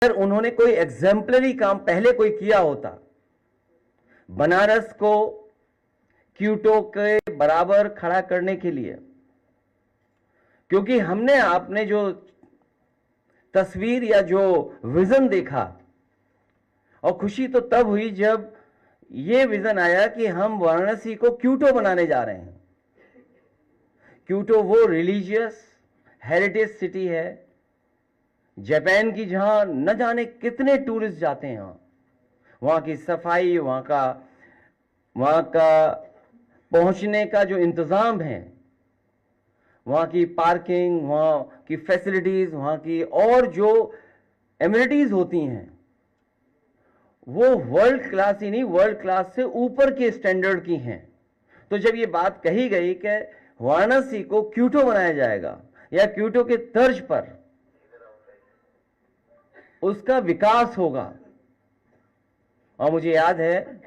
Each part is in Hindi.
अगर उन्होंने कोई एग्जाम्पलरी काम पहले कोई किया होता, बनारस को क्योटो के बराबर खड़ा करने के लिए, क्योंकि हमने आपने जो तस्वीर या जो विजन देखा, और खुशी तो तब हुई जब ये विजन आया कि हम वाराणसी को क्योटो बनाने जा रहे हैं। क्योटो वो रिलीजियस हेरिटेज सिटी है जापान की, जहां न जाने कितने टूरिस्ट जाते हैं। वहां की सफाई, वहां का पहुंचने का जो इंतजाम है, वहां की पार्किंग, वहां की फैसिलिटीज, वहां की और जो एमिनिटीज होती हैं, वो वर्ल्ड क्लास ही नहीं, वर्ल्ड क्लास से ऊपर के स्टैंडर्ड की हैं। तो जब ये बात कही गई कि वाराणसी को क्योटो बनाया जाएगा या क्योटो के तर्ज पर उसका विकास होगा, और मुझे याद है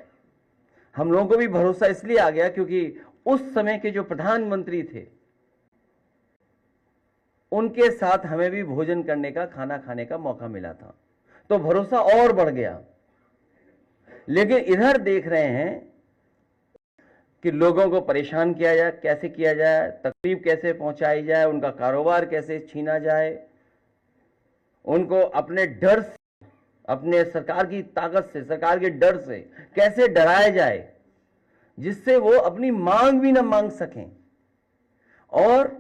हम लोगों को भी भरोसा इसलिए आ गया क्योंकि उस समय के जो प्रधानमंत्री थे उनके साथ हमें भी भोजन करने का, खाना खाने का मौका मिला था, तो भरोसा और बढ़ गया। लेकिन इधर देख रहे हैं कि लोगों को परेशान किया जाए, कैसे किया जाए, तकलीफ कैसे पहुंचाई जाए, उनका कारोबार कैसे छीना जाए, उनको अपने डर से, अपने सरकार की ताकत से, सरकार के डर से कैसे डराया जाए जिससे वो अपनी मांग भी ना मांग सकें, और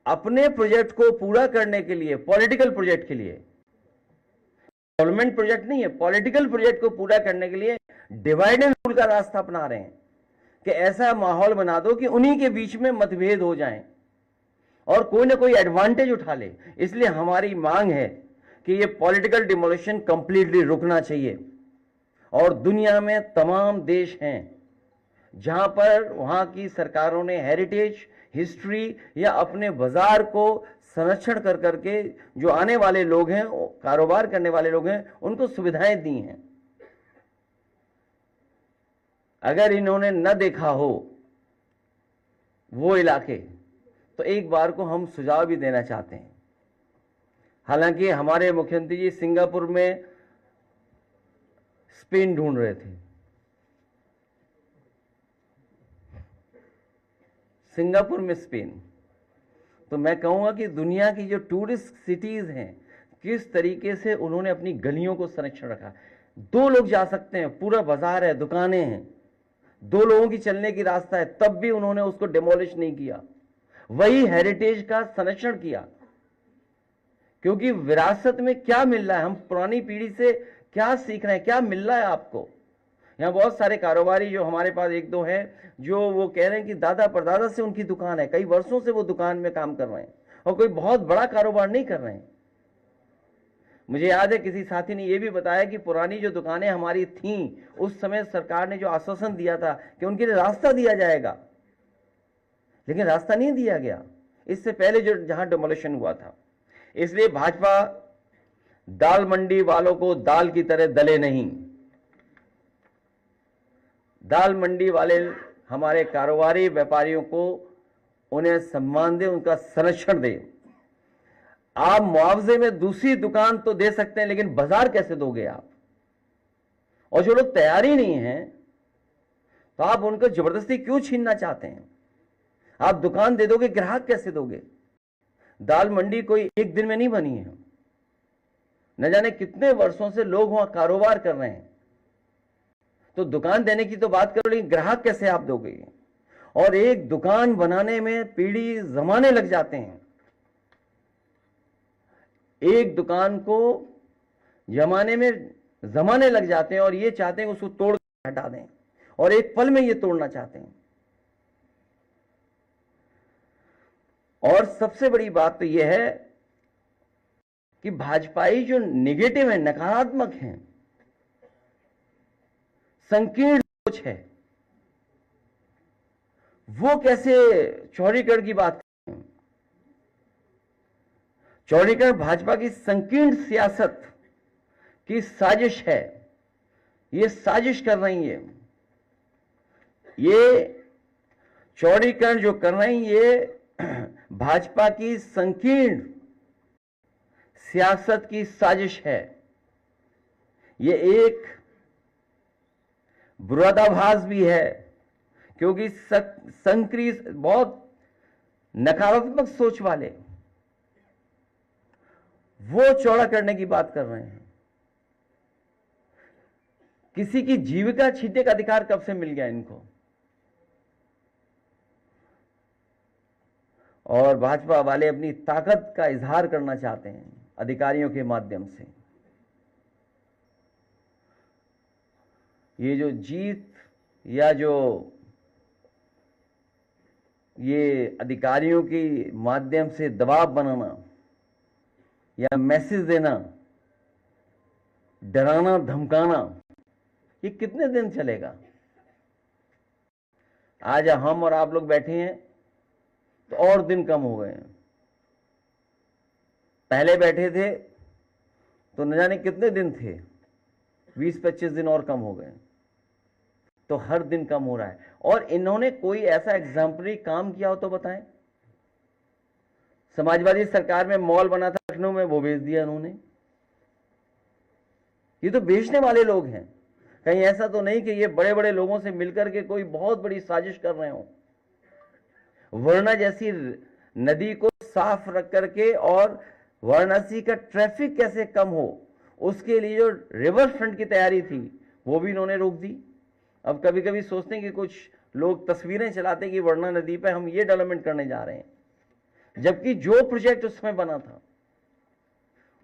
अपने प्रोजेक्ट को पूरा करने के लिए, पॉलिटिकल प्रोजेक्ट के लिए, डेवलपमेंट प्रोजेक्ट नहीं है, पॉलिटिकल प्रोजेक्ट को पूरा करने के लिए डिवाइड एंड रूल का रास्ता अपना रहे हैं कि ऐसा माहौल बना दो कि उन्हीं के बीच में मतभेद हो जाएं और कोई ना कोई एडवांटेज उठा ले। इसलिए हमारी मांग है कि ये पॉलिटिकल डिमोलिशन कंप्लीटली रुकना चाहिए। और दुनिया में तमाम देश हैं जहां पर वहां की सरकारों ने हेरिटेज, हिस्ट्री या अपने बाजार को संरक्षण कर करके जो आने वाले लोग हैं, कारोबार करने वाले लोग हैं, उनको सुविधाएं दी हैं। अगर इन्होंने न देखा हो वो इलाके, तो एक बार को हम सुझाव भी देना चाहते हैं। हालांकि हमारे मुख्यमंत्री जी सिंगापुर में स्पेन ढूंढ रहे थे, सिंगापुर में स्पेन। तो मैं कहूंगा कि दुनिया की जो टूरिस्ट सिटीज हैं, किस तरीके से उन्होंने अपनी गलियों को संरक्षण रखा। 2 लोग जा सकते हैं, पूरा बाजार है, दुकानें हैं, 2 लोगों की चलने की रास्ता है, तब भी उन्होंने उसको डिमोलिश नहीं किया, वही हेरिटेज का संरक्षण किया। क्योंकि विरासत में क्या मिल रहा है, हम पुरानी पीढ़ी से क्या सीख रहे हैं, क्या मिल रहा है आपको। यहां बहुत सारे कारोबारी जो हमारे पास 1-2 हैं, जो वो कह रहे हैं कि दादा परदादा से उनकी दुकान है, कई वर्षों से वो दुकान में काम कर रहे हैं और कोई बहुत बड़ा कारोबार नहीं कर रहे हैं। मुझे याद है किसी साथी ने यह भी बताया कि पुरानी जो दुकानें हमारी थीं, उस समय सरकार ने जो आश्वासन दिया था कि उनके लिए रास्ता दिया जाएगा, लेकिन रास्ता नहीं दिया गया इससे पहले जो जहां डिमोलिशन हुआ था। इसलिए भाजपा दाल मंडी वालों को दाल की तरह दले नहीं। दाल मंडी वाले हमारे कारोबारी व्यापारियों को उन्हें सम्मान दें, उनका संरक्षण दें। आप मुआवजे में दूसरी दुकान तो दे सकते हैं, लेकिन बाजार कैसे दोगे आप? और जो लोग तैयार ही नहीं हैं, तो आप उनको जबरदस्ती क्यों छीनना चाहते हैं? आप दुकान दे दोगे, ग्राहक कैसे दोगे? दाल मंडी कोई एक दिन में नहीं बनी है, न जाने कितने वर्षों से लोग वहां कारोबार कर रहे हैं। तो दुकान देने की तो बात करो, लेकिन ग्राहक कैसे आप दोगे? और एक दुकान बनाने में पीढ़ी जमाने लग जाते हैं। एक दुकान को जमाने में जमाने लग जाते हैं और ये चाहते हैं उसको तोड़ हटा दें, और एक पल में ये तोड़ना चाहते हैं। और सबसे बड़ी बात तो यह है कि भाजपाई जो नेगेटिव है, नकारात्मक है, संकीर्ण सोच है, वो कैसे चौड़ीकरण की बात करते हैं? चौड़ीकरण भाजपा की संकीर्ण सियासत की साजिश है। ये साजिश कर रही है, ये चौड़ीकरण जो कर रही है, ये भाजपा की संकीर्ण सियासत की साजिश है। ये एक विरोधाभास भी है, क्योंकि संक्री बहुत नकारात्मक सोच वाले वो चौड़ा करने की बात कर रहे हैं। किसी की जीविका छीनने का अधिकार कब से मिल गया इनको? और भाजपा वाले अपनी ताकत का इजहार करना चाहते हैं अधिकारियों के माध्यम से। ये जो जीत या जो ये अधिकारियों के माध्यम से दबाव बनाना या मैसेज देना, डराना धमकाना, ये कितने दिन चलेगा? आज हम और आप लोग बैठे हैं तो और दिन कम हो गए हैं। पहले बैठे थे तो न जाने कितने दिन थे, 20-25 दिन और कम हो गए। तो हर दिन कम हो रहा है। और इन्होंने कोई ऐसा एग्जाम्पलरी काम किया हो तो बताएं। समाजवादी सरकार में मॉल बना था लखनऊ में, वो बेच दिया इन्होंने। ये तो बेचने वाले लोग हैं। कहीं ऐसा तो नहीं कि ये बड़े बड़े लोगों से मिलकर के कोई बहुत बड़ी साजिश कर रहे हो। वर्णा जैसी नदी को साफ रख करके और वाराणसी का ट्रैफिक कैसे कम हो, उसके लिए जो रिवर फ्रंट की तैयारी थी वो भी इन्होंने रोक दी। अब कभी कभी सोचते हैं कि कुछ लोग तस्वीरें चलाते हैं कि वर्णा नदी पे हम ये डेवलपमेंट करने जा रहे हैं, जबकि जो प्रोजेक्ट उस समय बना था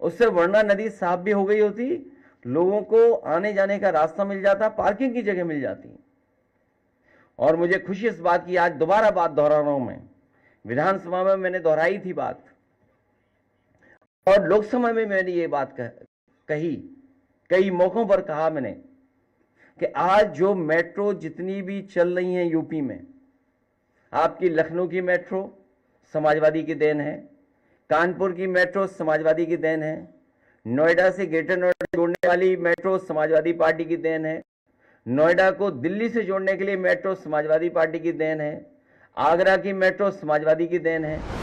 उससे वर्णा नदी साफ भी हो गई होती, लोगों को आने जाने का रास्ता मिल जाता, पार्किंग की जगह मिल जाती। और मुझे खुशी इस बात की, आज दोबारा बात दोहरा रहा हूं मैं। विधानसभा में मैंने दोहराई थी बात और लोकसभा में मैंने ये बात कही, कई मौकों पर कहा मैंने कि आज जो मेट्रो जितनी भी चल रही हैं यूपी में, आपकी लखनऊ की मेट्रो समाजवादी की देन है, कानपुर की मेट्रो समाजवादी की देन है, नोएडा से ग्रेटर नोएडा जोड़ने वाली मेट्रो समाजवादी पार्टी की देन है, नोएडा को दिल्ली से जोड़ने के लिए मेट्रो समाजवादी पार्टी की देन है, आगरा की मेट्रो समाजवादी की देन है।